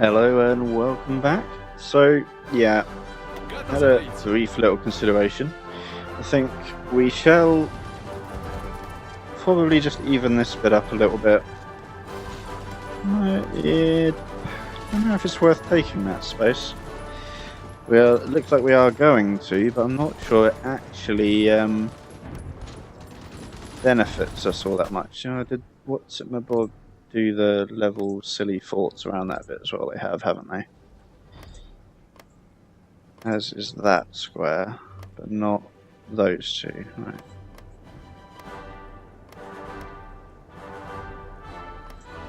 Hello and welcome back. So, yeah, had a brief little consideration. I think we shall probably just even this bit up a little bit. I don't know if it's worth taking that space. Well, it looks like we are going to, but I'm not sure it actually benefits us all that much. You know, what's it, my board do the level silly forts around that bit as well? They have, haven't they? As is that square, but not those two. Right.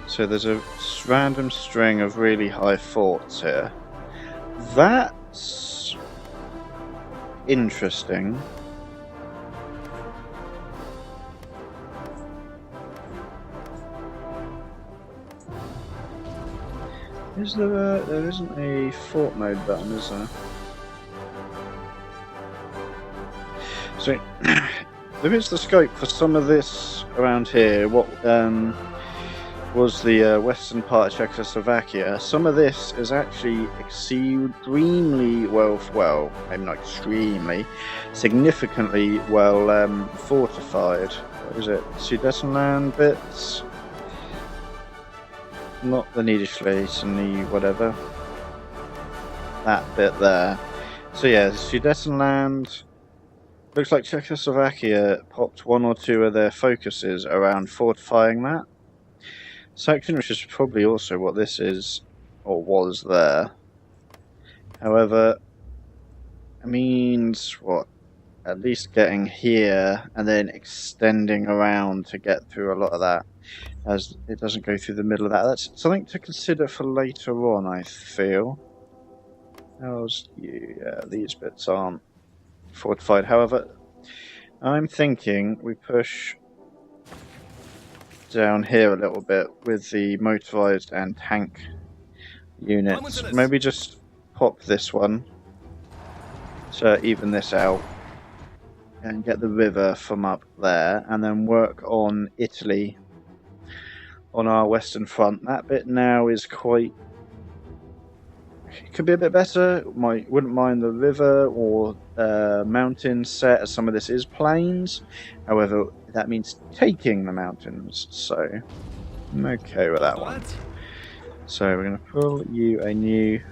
So there's a random string of really high forts here. That's interesting. Is there there isn't a fort mode button, is there? So there is the scope for some of this around here. What was the western part of Czechoslovakia? Some of this is actually extremely well, maybe not extremely, significantly well fortified. What is it? Sudetenland bits? Not the Niederschleiss and the whatever. That bit there. So yeah, Sudetenland. Looks like Czechoslovakia popped one or two of their focuses around fortifying that section, which is probably also what this is, or was there. However, it means what? At least getting here and then extending around to get through a lot of that, as it doesn't go through the middle of that. That's something to consider for later on, I feel. How's you? Yeah, these bits aren't fortified. However, I'm thinking we push down here a little bit with the motorized and tank units. Maybe just pop this one to even this out and get the river from up there, and then work on Italy on our western front. That bit now is quite... it could be a bit better. Wouldn't mind the river or mountain set, as some of this is plains. However, that means taking the mountains, so I'm okay with that one. So we're going to pull you a new...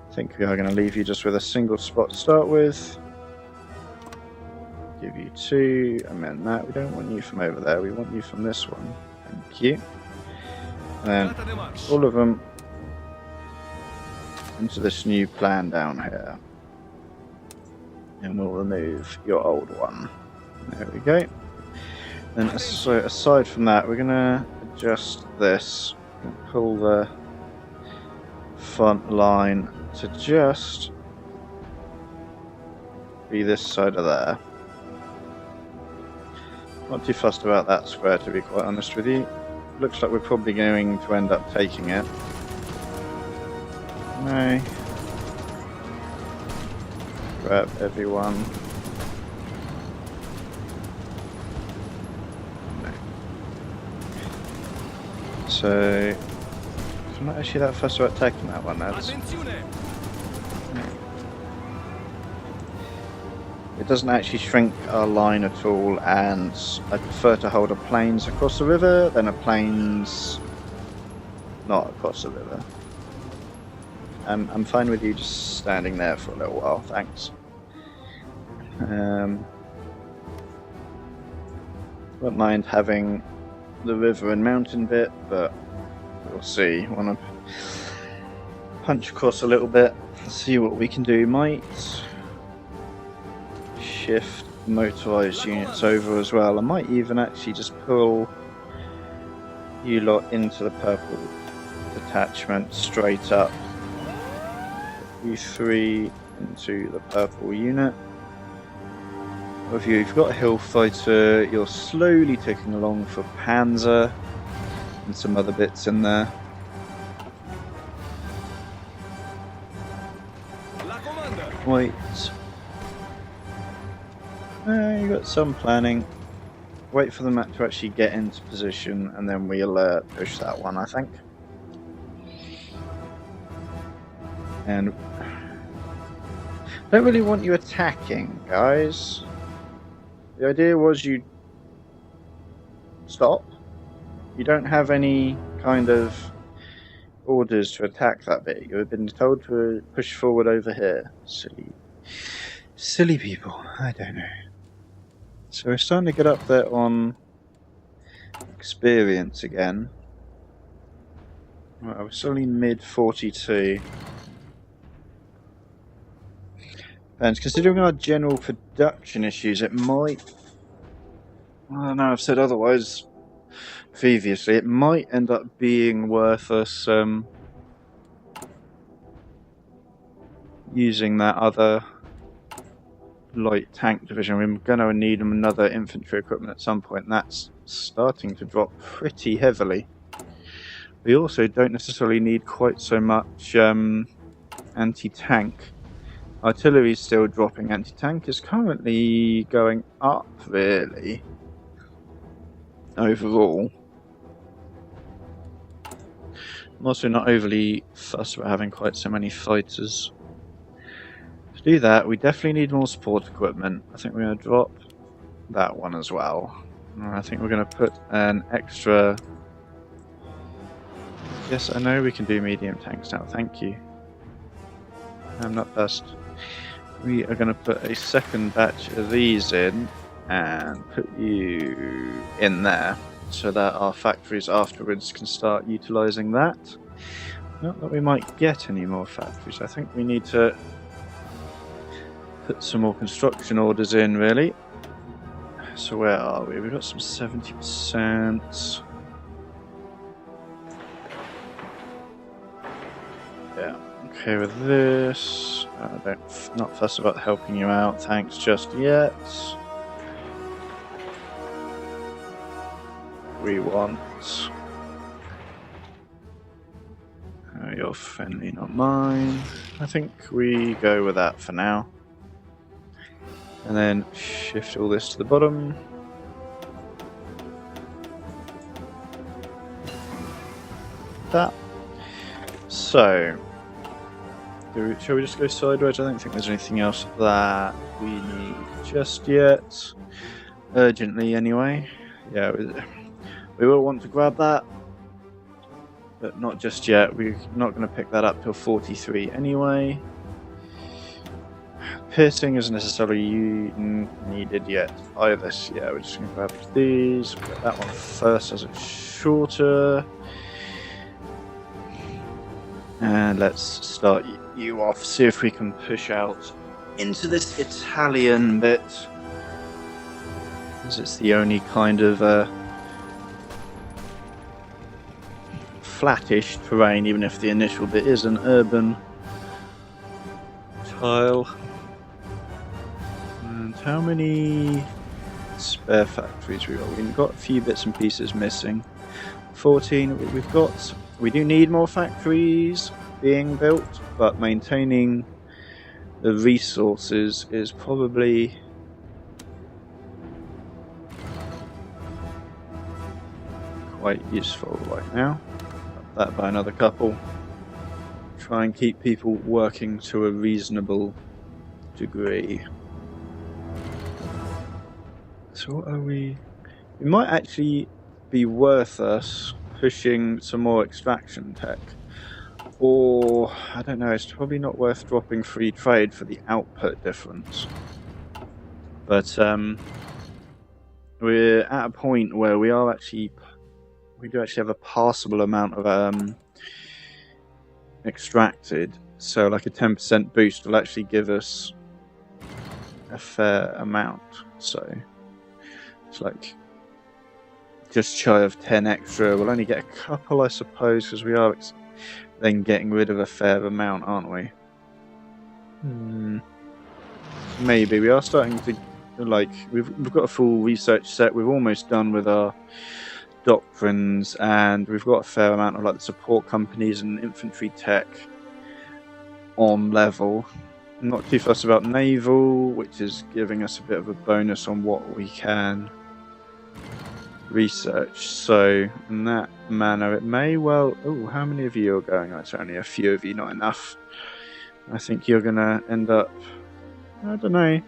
I think we are going to leave you just with a single spot to start with. Give you two, amend that. We don't want you from over there, we want you from this one. Thank you. And then all of them into this new plan down here, and we'll remove your old one. There we go. Then so aside from that, we're gonna adjust this and pull the front line to just be this side of there. Not too fussed about that square, to be quite honest with you. Looks like we're probably going to end up taking it. No. Grab everyone. No. So, I'm not actually that fussed about taking that one, lads. It doesn't actually shrink our line at all, and I prefer to hold a plains across the river than a plains not across the river. I'm fine with you just standing there for a little while, thanks. Won't mind having the river and mountain bit, but we'll see. Want to punch across a little bit, see what we can do. Might shift motorized units over as well. I might even actually just pull you lot into the purple detachment straight up. You three into the purple unit. If you've got a hill fighter, you're slowly ticking along for Panzer and some other bits in there. Wait. You got some planning. Wait for the map to actually get into position, and then we'll push that one, I think. And I don't really want you attacking, guys. The idea was you stop. You don't have any kind of orders to attack that bit. You have been told to push forward over here. Silly people. I don't know. So we're starting to get up there on experience again. Right, we're still in mid 42. And considering our general production issues, it might... I don't know, I've said otherwise previously. It might end up being worth us using that other light tank division. We're going to need another infantry equipment at some point, and that's starting to drop pretty heavily. We also don't necessarily need quite so much anti-tank. Artillery is still dropping. Anti-tank is currently going up, really, overall. I'm also not overly fussed about having quite so many fighters. To do that, we definitely need more support equipment. I think we're going to drop that one as well. I think we're going to put an extra... Yes, I know we can do medium tanks now, thank you. I'm not fussed. We are going to put a second batch of these in and put you in there so that our factories afterwards can start utilising that. Not that we might get any more factories. I think we need to put some more construction orders in, really. So where are we? We've got some 70%. Yeah, okay with this. Not fussed about helping you out, thanks, just yet. We want... you're friendly, not mine. I think we go with that for now. And then shift all this to the bottom. That. So, shall we just go sideways? I don't think there's anything else that we need just yet. Urgently, anyway. Yeah, we will want to grab that, but not just yet. We're not going to pick that up till 43 anyway. Piercing isn't necessarily needed yet either. So yeah, we're just going to grab these. We'll get that one first as it's shorter. And let's start you off, see if we can push out into this Italian bit. Because it's the only kind of flattish terrain, even if the initial bit is an urban tile. And how many spare factories we got? We've got a few bits and pieces missing. 14, we do need more factories being built, but maintaining the resources is probably quite useful right now. Up that by another couple. Try and keep people working to a reasonable degree. So what are we? It might actually be worth us pushing some more extraction tech, or I don't know, it's probably not worth dropping free trade for the output difference, but we're at a point where we do actually have a passable amount of extracted, so like a 10% boost will actually give us a fair amount. So it's like just shy of 10 extra. We'll only get a couple, I suppose, because we are then getting rid of a fair amount, aren't we? Maybe. We are starting to, like, we've got a full research set. We're almost done with our doctrines, and we've got a fair amount of like the support companies and infantry tech on level. I'm not too fussed about naval, which is giving us a bit of a bonus on what we can research. So in that manner, it may well... Oh, how many of you are going? Oh, it's only a few of you, not enough. I think you're going to end up, I don't know,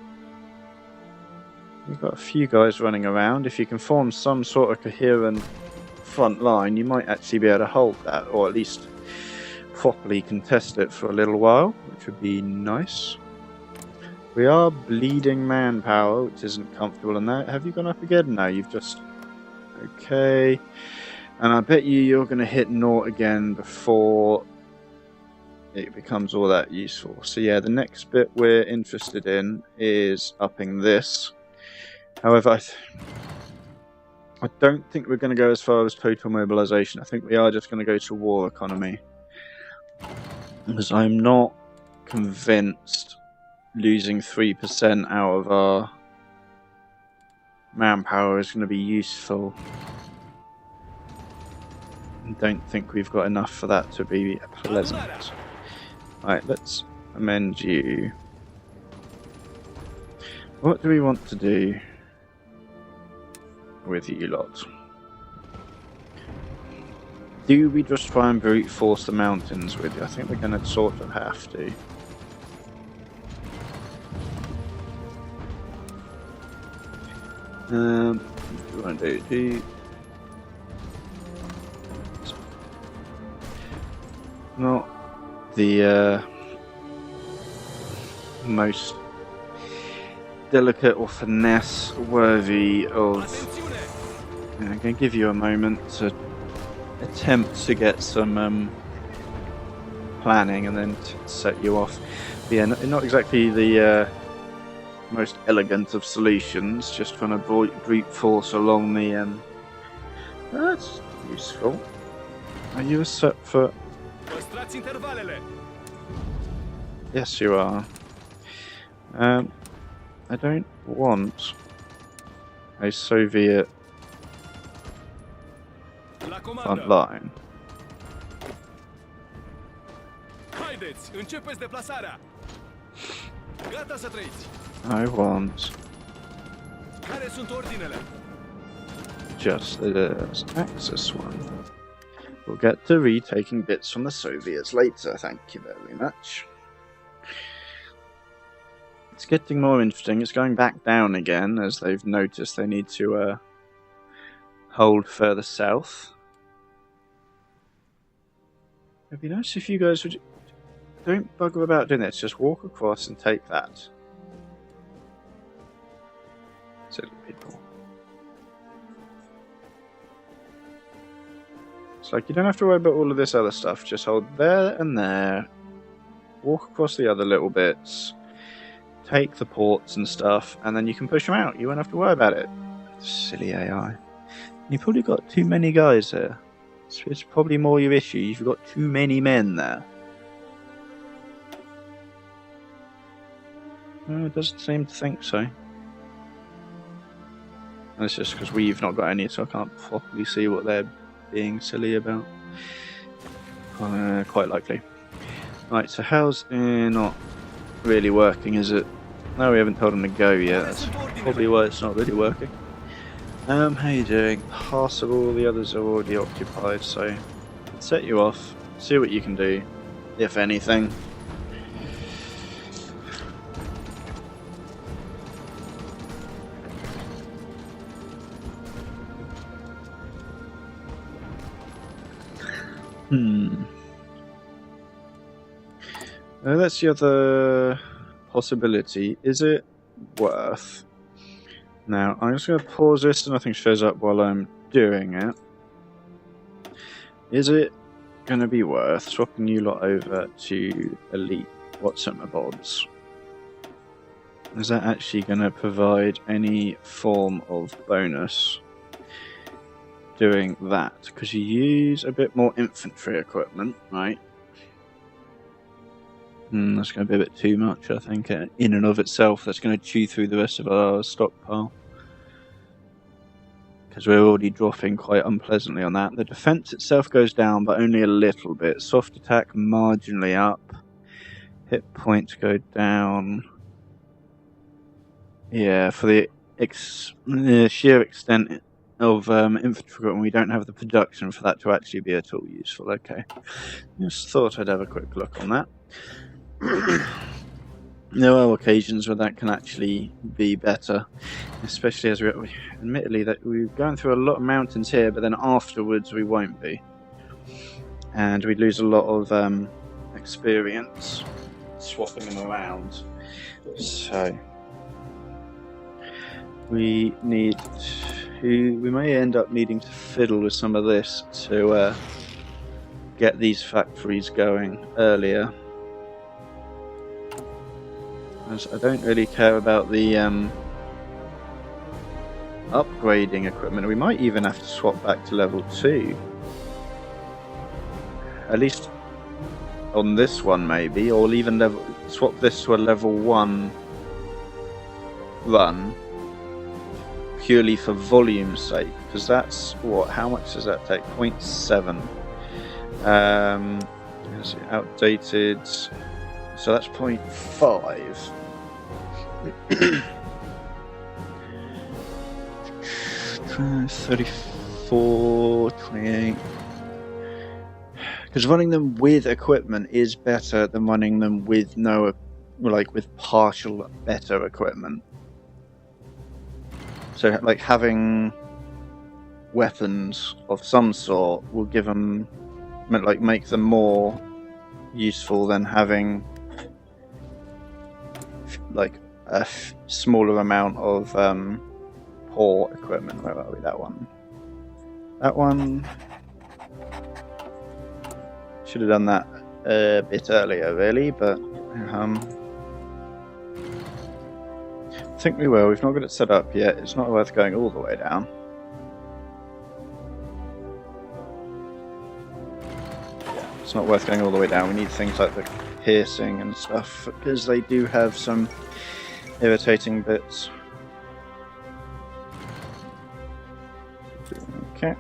you've got a few guys running around. If you can form some sort of coherent front line, you might actually be able to hold that, or at least properly contest it for a little while, which would be nice. We are bleeding manpower, which isn't comfortable in that. Have you gone up again? No, you've just... Okay. And I bet you're going to hit naught again before it becomes all that useful. So yeah, the next bit we're interested in is upping this. However, I don't think we're going to go as far as total mobilization. I think we are just going to go to war economy. Because I'm not convinced losing 3% out of our manpower is going to be useful. I don't think we've got enough for that to be pleasant. Right, let's amend you. What do we want to do with you lot? Do we just try and brute force the mountains with you? I think we're going to sort of have to. What do we want to do? Not the most delicate or finesse worthy of... I'm going to give you a moment to attempt to get some planning and then set you off. But yeah, not exactly the most elegant of solutions, just trying to brute force along the... That's useful. Are you a set for... Yes, you are. I don't want a Soviet front line. I want just the Axis one. We'll get to retaking bits from the Soviets later, thank you very much. It's getting more interesting. It's going back down again, as they've noticed they need to hold further south. It'd be nice if you guys would... Don't bugger about doing this, just walk across and take that. Silly people. It's like, you don't have to worry about all of this other stuff, just hold there and there. Walk across the other little bits. Take the ports and stuff, and then you can push them out. You won't have to worry about it. Silly AI. You've probably got too many guys there. It's probably more your issue. You've got too many men there. No, it doesn't seem to think so. And it's just because we've not got any, so I can't properly see what they're being silly about. Quite likely. Right, so how's it not really working, is it? No, we haven't told them to go yet. That's probably why it's not really working. How you doing? Passable, the others are already occupied, so set you off, see what you can do, if anything. That's the other possibility. Is it worth... Now, I'm just going to pause this so nothing shows up while I'm doing it. Is it going to be worth swapping you lot over to Elite What's-It-My Bods? Is that actually going to provide any form of bonus doing that? Because you use a bit more infantry equipment, right? That's going to be a bit too much, I think, in and of itself. That's going to chew through the rest of our stockpile. Because we're already dropping quite unpleasantly on that. The defense itself goes down, but only a little bit. Soft attack marginally up. Hit points go down. Yeah, for the sheer extent of infantry, we don't have the production for that to actually be at all useful. Okay. Just thought I'd have a quick look on that. there are occasions where that can actually be better, especially as we admittedly that we're going through a lot of mountains here, but then afterwards we won't be, and we'd lose a lot of experience swapping them around. So we may end up needing to fiddle with some of this to get these factories going earlier. As I don't really care about the upgrading equipment. We might even have to swap back to level 2. At least on this one maybe, or even swap this to a level 1 run purely for volume's sake, because that's how much does that take? 0.7. Is it outdated? So that's 0.5. 34, 28. Because running them with equipment is better than running them with with partial better equipment. So, like, having weapons of some sort will give them, like, make them more useful than having, like, a smaller amount of poor equipment. Where are we? That one. That one. Should have done that a bit earlier, really, but I think we will. We've not got it set up yet. It's not worth going all the way down. Yeah, it's not worth going all the way down. We need things like the piercing and stuff, because they do have some irritating bits. Okay.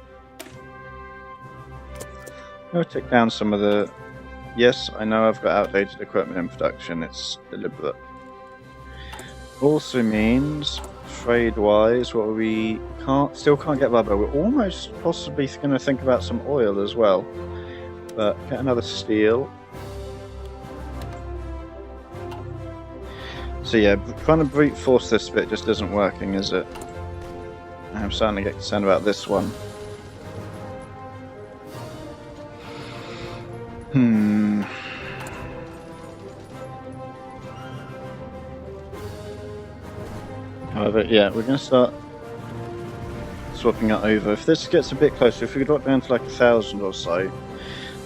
I'll take down some of the... Yes, I know I've got outdated equipment in production. It's deliberate. Also means, trade-wise, what we still can't get rubber. We're almost possibly going to think about some oil as well. But get another steel. So yeah, trying to brute force this bit just isn't working, is it? I'm starting to get concerned about this one. However, yeah, we're going to start swapping it over. If this gets a bit closer, if we drop down to like 1,000 or so,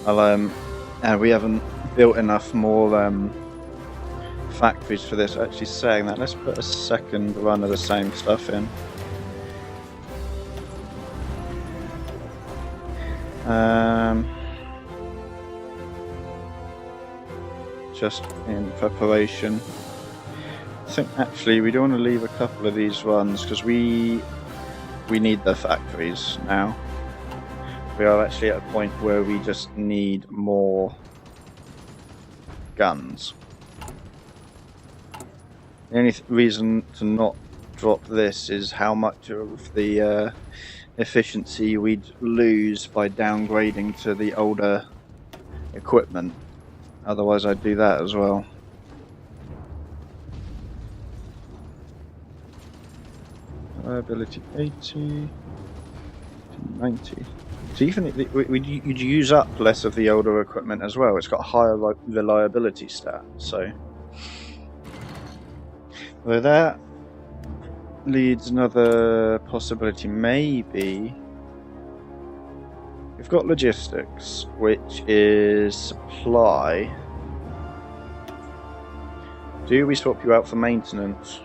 I'll and we haven't built enough more factories for this. Actually, saying that, let's put a second run of the same stuff in. Just in preparation. I think actually we do want to leave a couple of these runs because we need the factories now. We are actually at a point where we just need more guns. The only reason to not drop this is how much of the efficiency we'd lose by downgrading to the older equipment. Otherwise I'd do that as well. Reliability 80, 90. So even you'd use up less of the older equipment as well. It's got a higher reliability stat. So well, that leads another possibility. Maybe we've got logistics, which is supply. Do we swap you out for maintenance?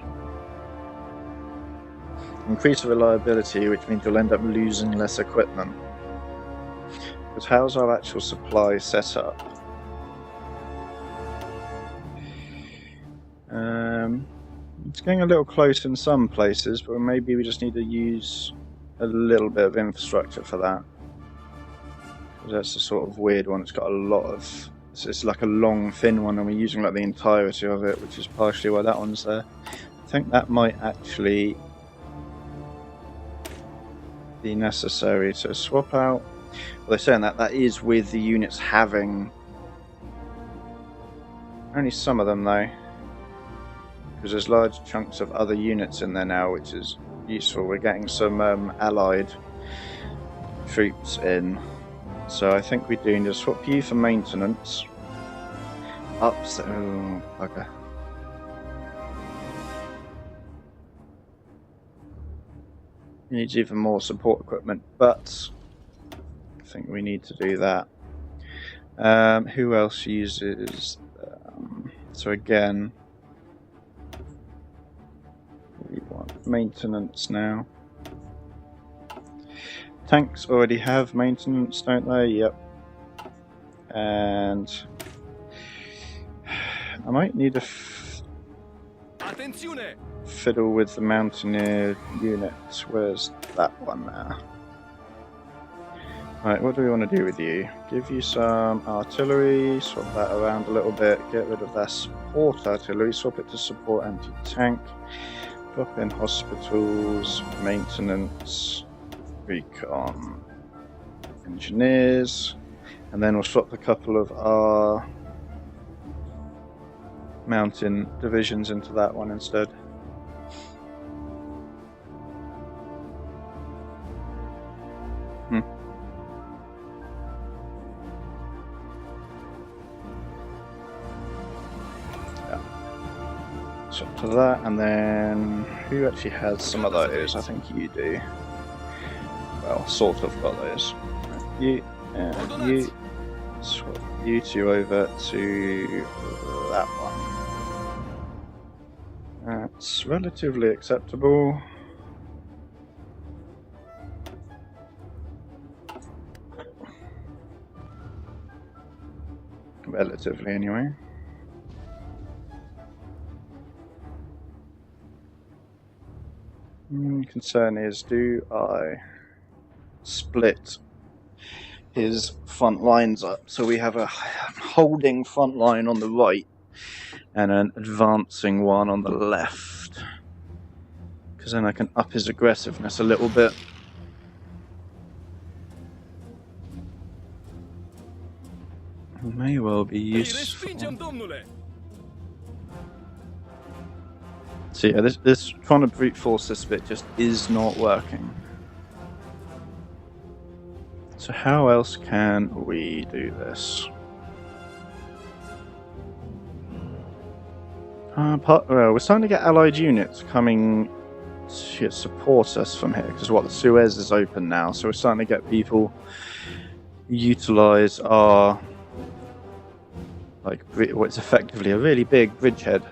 Increase the reliability, which means you'll end up losing less equipment. But how's our actual supply set up? It's getting a little close in some places, but maybe we just need to use a little bit of infrastructure for that. Because that's a sort of weird one. It's got a lot of... It's like a long, thin one, and we're using like the entirety of it, which is partially why that one's there. I think that might actually be necessary to swap out. Well, they're saying that is with the units having Only some of them though, because there's large chunks of other units in there now, which is useful. We're getting some allied troops in, so I think we do need to swap you for maintenance. Oh, bugger. Needs even more support equipment, but I think we need to do that. Who else uses? So again, we want maintenance now. Tanks already have maintenance, don't they? Yep. And I might need a fiddle with the mountaineer units. Where's that one now? Right, what do we want to do with you? Give you some artillery, swap that around a little bit, get rid of that support artillery, swap it to support anti-tank, drop in hospitals, maintenance, recon, engineers, and then we'll swap a couple of our mountain divisions into that one instead. Swap to that, and then who actually has some of those? I think you do. Well, sort of got those. You and you. Swap you two over to that one. That's relatively acceptable. Relatively, anyway. Concern is, do I split his front lines up so we have a holding front line on the right and an advancing one on the left? Because then I can up his aggressiveness a little bit. It may well be useful. So yeah, this trying to brute force this bit just is not working. So how else can we do this? Well, we're starting to get allied units coming to support us from here, because the Suez is open now, so we're starting to get people utilize our what's effectively a really big bridgehead.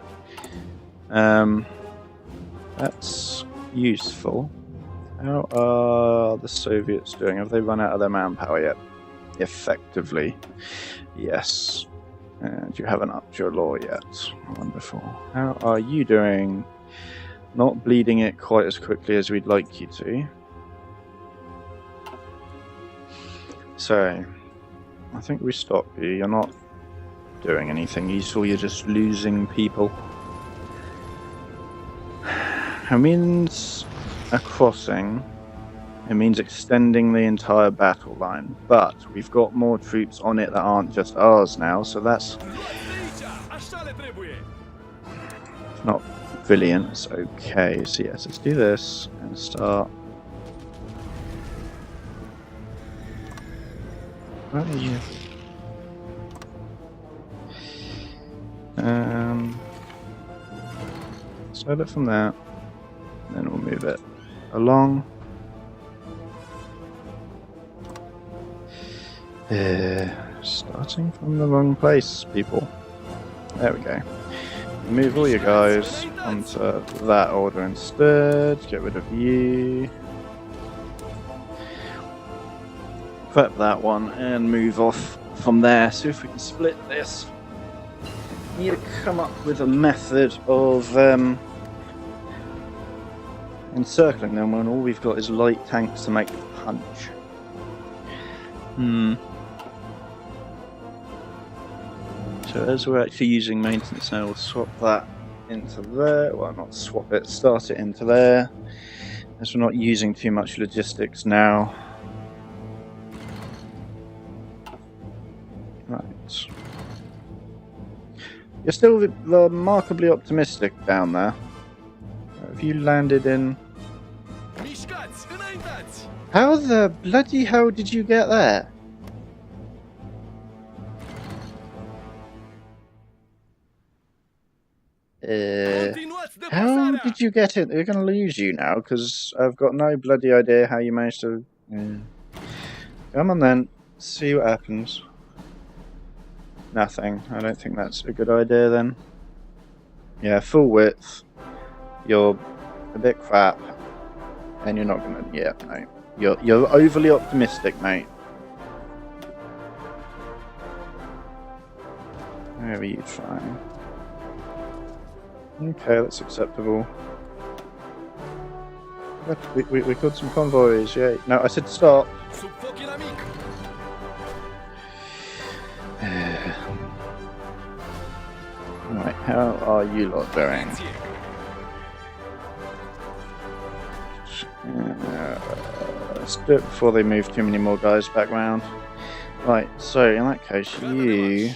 That's useful. How are the Soviets doing? Have they run out of their manpower yet? Effectively, yes. And you haven't upped your law yet. Wonderful. How are you doing? Not bleeding it quite as quickly as we'd like you to. So, I think we stop you. You're not doing anything useful, you're just losing people. It means a crossing. It means extending the entire battle line, but we've got more troops on it that aren't just ours now, so that's not brilliant. It's okay. So yes, let's do this and start. Where are you? Start it from there. Then we'll move it along. Starting from the wrong place, people. There we go. Move all your guys onto that order instead. Get rid of you. Prep that one and move off from there. See if we can split this. We need to come up with a method of encircling them when all we've got is light tanks to make the punch. So as we're actually using maintenance now, we'll swap that into there. Well, not swap it, start it into there. As we're not using too much logistics now. Right. You're still remarkably optimistic down there. Have you landed in... How the bloody hell did you get there? How did you get it? We're going to lose you now, because I've got no bloody idea how you managed to... Come on then, see what happens. Nothing. I don't think that's a good idea then. Yeah, full width. You're a bit crap. And you're not going to... Yeah, no. You're overly optimistic, mate. Where are you trying? Okay, that's acceptable. We got some convoys, yeah. No, I said stop. Right, how are you lot doing? Let's do it before they move too many more guys back round. Right, so in that case, you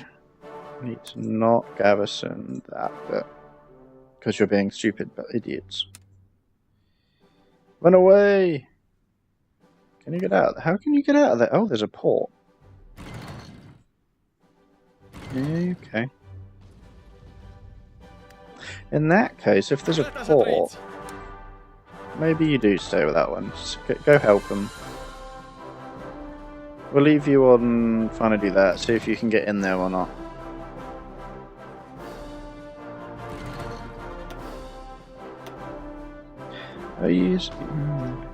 need to not garrison that bit. Because you're being stupid but idiots. Run away! Can you get out? How can you get out of there? Oh, there's a port. Okay. In that case, if there's a port, maybe you do stay with that one. Just go help them. We'll leave you on trying to do that. See if you can get in there or not.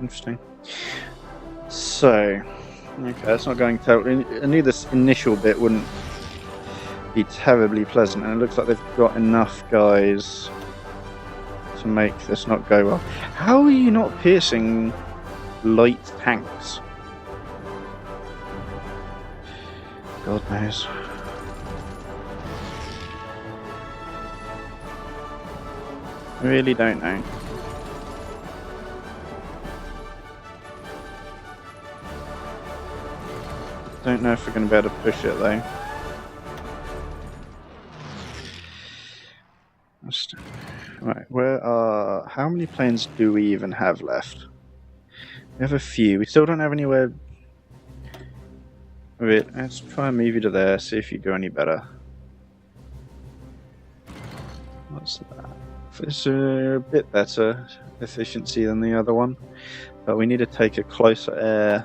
Interesting. So, okay, that's not going totally. I knew this initial bit wouldn't be terribly pleasant, and it looks like they've got enough guys to make this not go well. How are you not piercing light tanks? God knows. I really don't know. Don't know if we're going to be able to push it though. Right, where are... How many planes do we even have left? We have a few. We still don't have anywhere... Wait, let's try and move you to there, see if you do any better. What's that? It's a bit better efficiency than the other one. But we need to take a closer air...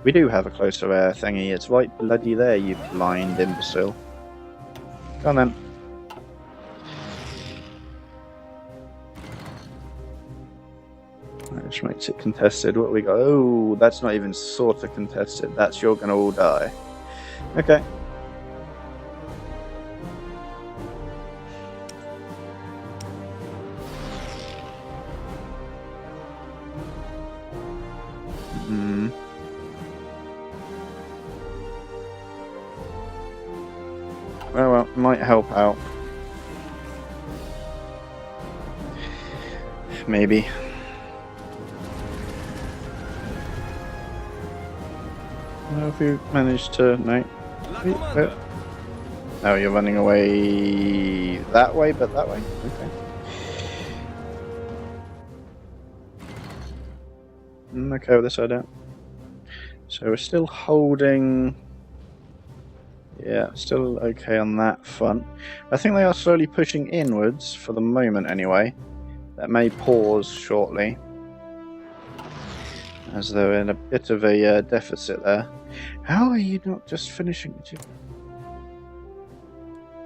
We do have a closer air thingy. It's right bloody there, you blind imbecile. Come on then. Which makes it contested. What we got? Oh, that's not even sort of contested. That's you're gonna all die. Okay. Well, might help out. Maybe. Have you managed to... No. Oh, you're running away that way, but that way? Okay. Okay with this idea. So we're still holding... Yeah, still okay on that front. I think they are slowly pushing inwards, for the moment anyway. That may pause shortly, as they're in a bit of a deficit there. How are you not just finishing it?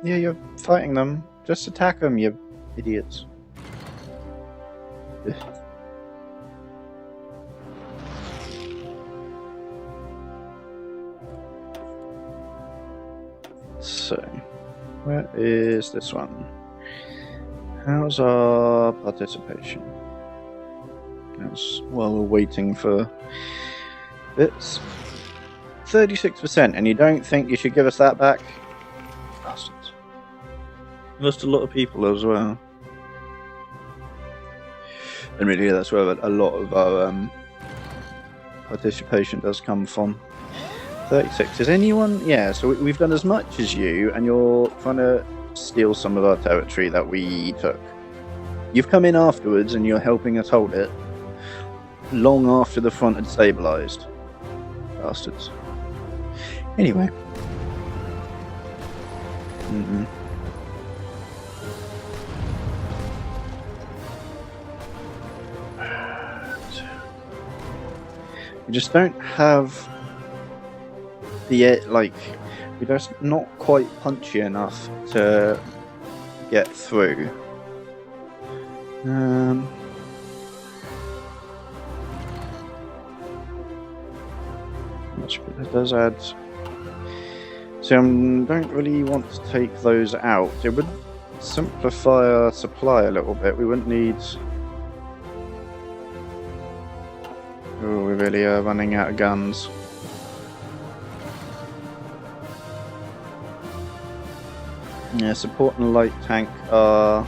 Yeah, you're fighting them. Just attack them, you idiots. Ugh. So, where is this one? How's our participation? That's while we're waiting for bits. 36%, and you don't think you should give us that back? Bastards. Lost a lot of people as well. And really, that's where a lot of our participation does come from. 36. Is anyone... Yeah, so we've done as much as you, and you're trying to steal some of our territory that we took. You've come in afterwards, and you're helping us hold it long after the front had stabilised. Bastards. Anyway. We just don't have the, like, we're just not quite punchy enough to get through. It does add. So I don't really want to take those out. It would simplify our supply a little bit. We wouldn't need. Oh, we really are running out of guns. Yeah, support and light tank are.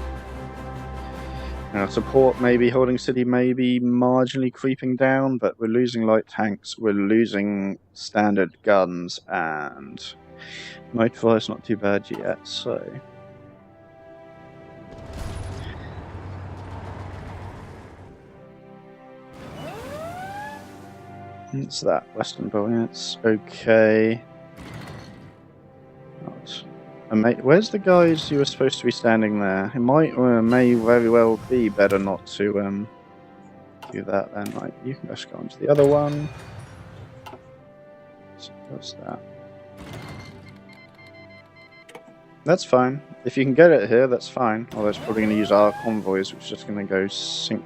Support maybe holding city, maybe marginally creeping down, but we're losing light tanks, we're losing standard guns, and motor fire's not too bad yet, so. It's that Western Brilliance, okay. Where's the guys who were supposed to be standing there? It may very well be better not to do that then. Like, you can just go on to the other one. So what's that? That's fine. If you can get it here, that's fine. Although it's probably going to use our convoys, which is just going to go sink.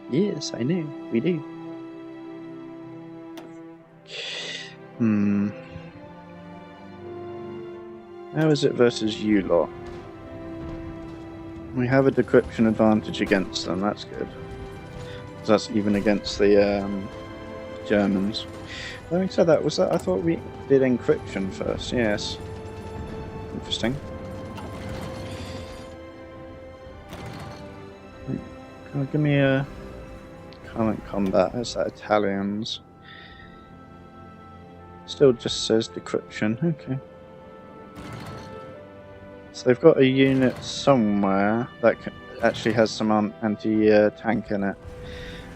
Yes, I know. We do. How is it versus you lot? We have a decryption advantage against them, that's good. That's even against the Germans. Having said that, I thought we did encryption first, yes. Interesting. Give me a current combat. That's that Italians. Still just says decryption, okay. So they've got a unit somewhere that actually has some anti-tank in it.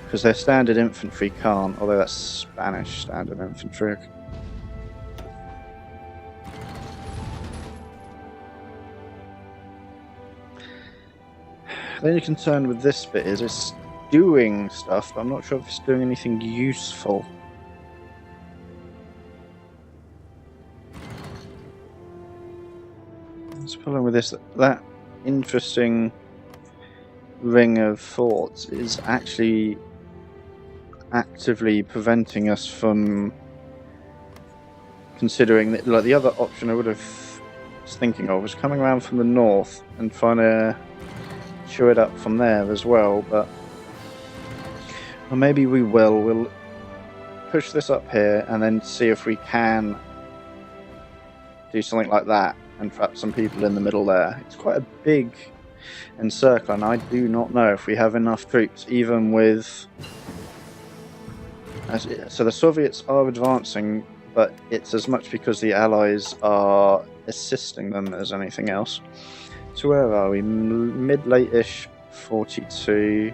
Because their standard infantry can't, although that's Spanish standard infantry. The only concern with this bit is it's doing stuff, but I'm not sure if it's doing anything useful. The problem with this, that interesting ring of thoughts is actually actively preventing us from considering that. Like, the other option I would have was thinking of was coming around from the north and trying to chew it up from there as well, but well, maybe we'll push this up here and then see if we can do something like that and trap some people in the middle there. It's quite a big encircle, and I do not know if we have enough troops, even with... So the Soviets are advancing, but it's as much because the Allies are assisting them as anything else. So where are we? Mid-late-ish 42.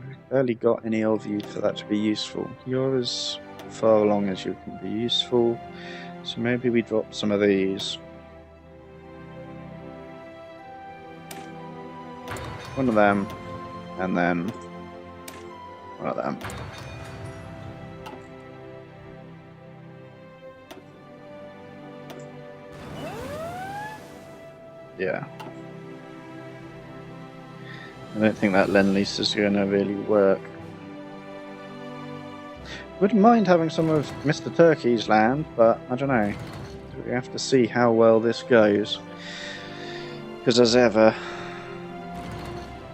We've barely got any of you for that to be useful. You're as far along as you can be useful. So maybe we drop some of these. One of them, and then one of them. Yeah. I don't think that Lend-Lease is going to really work. Wouldn't mind having some of Mr. Turkey's land, but I don't know. We have to see how well this goes. Because as ever,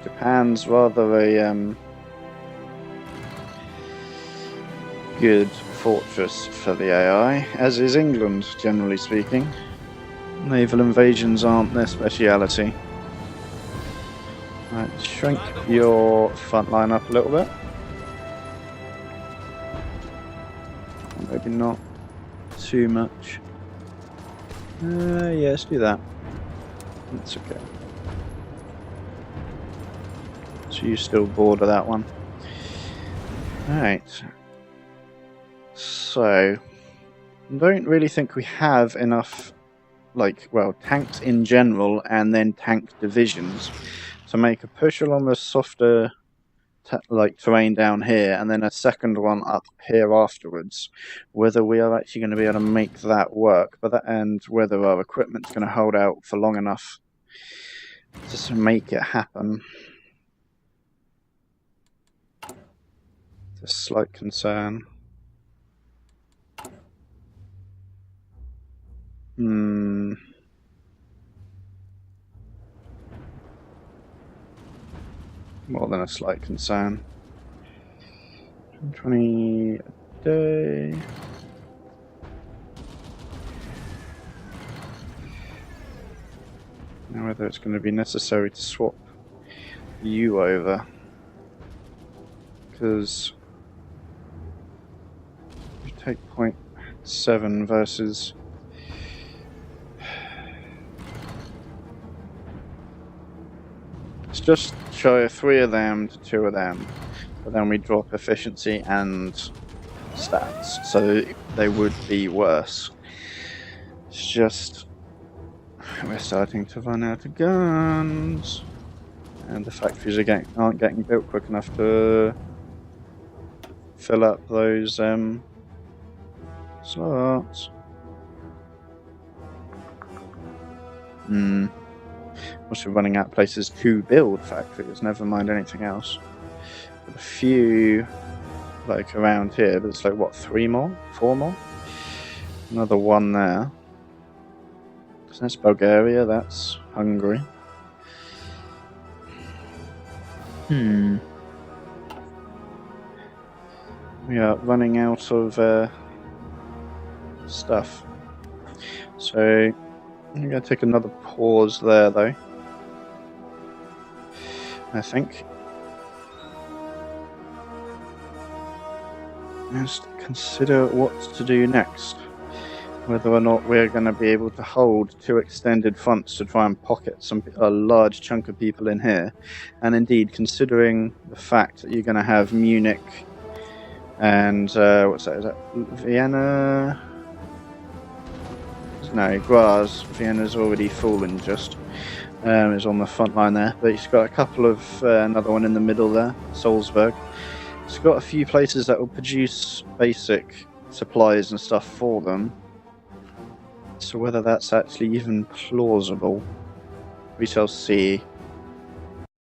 Japan's rather a good fortress for the AI, as is England, generally speaking. Naval invasions aren't their speciality. Right, shrink your front line up a little bit. maybe not too much. Yeah, let's do that. That's okay. So you still border that one. Alright. So, I don't really think we have enough, like, well, tanks in general and then tank divisions to make a push along the softer like terrain down here and then a second one up here afterwards. Whether we are actually going to be able to make that work, and whether our equipment's going to hold out for long enough to make it happen. It's a slight concern. More than a slight concern. 20 a day. Now whether it's going to be necessary to swap you over, because you take 0.7 versus it's just shy of 3 of them to 2 of them, but then we drop efficiency and stats, so they would be worse. It's just we're starting to run out of guns, and the factories aren't getting built quick enough to fill up those slots. Also running out of places to build factories, never mind anything else. Got a few like around here, but it's like what, 3 more? 4 more? Another one there. So that's Bulgaria, that's Hungary. We are running out of stuff. So I'm going to take another pause there though. I think. Just consider what to do next. Whether or not we're going to be able to hold 2 extended fronts to try and pocket a large chunk of people in here. And indeed, considering the fact that you're going to have Munich and, what's that, is that Vienna? No, Graz. Vienna's already fallen just. Is on the front line there. But he's got a couple of, another one in the middle there, Salzburg. It's got a few places that will produce basic supplies and stuff for them. So whether that's actually even plausible, we shall see.